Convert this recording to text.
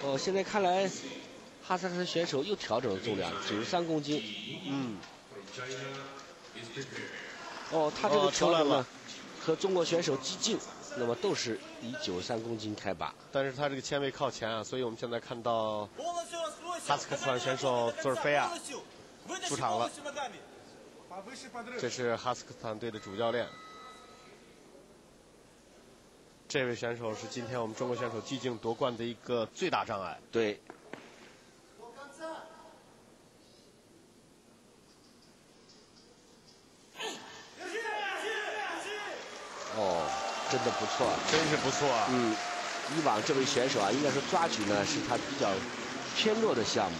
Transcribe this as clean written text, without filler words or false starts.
哦，现在看来，哈萨克斯选手又调整了重量，93公斤。哦，他这个调整呢，和中国选手激进，那么都是以93公斤开拔。但是他这个签位靠前啊，所以我们现在看到哈萨克斯坦选手佐尔菲亚出场了。这是哈萨克斯坦队的主教练。这位选手是今天我们中国选手激进夺冠的一个最大障碍。对。哦，真的不错，真是不错。以往这位选手啊，应该说抓举呢是他比较偏弱的项目。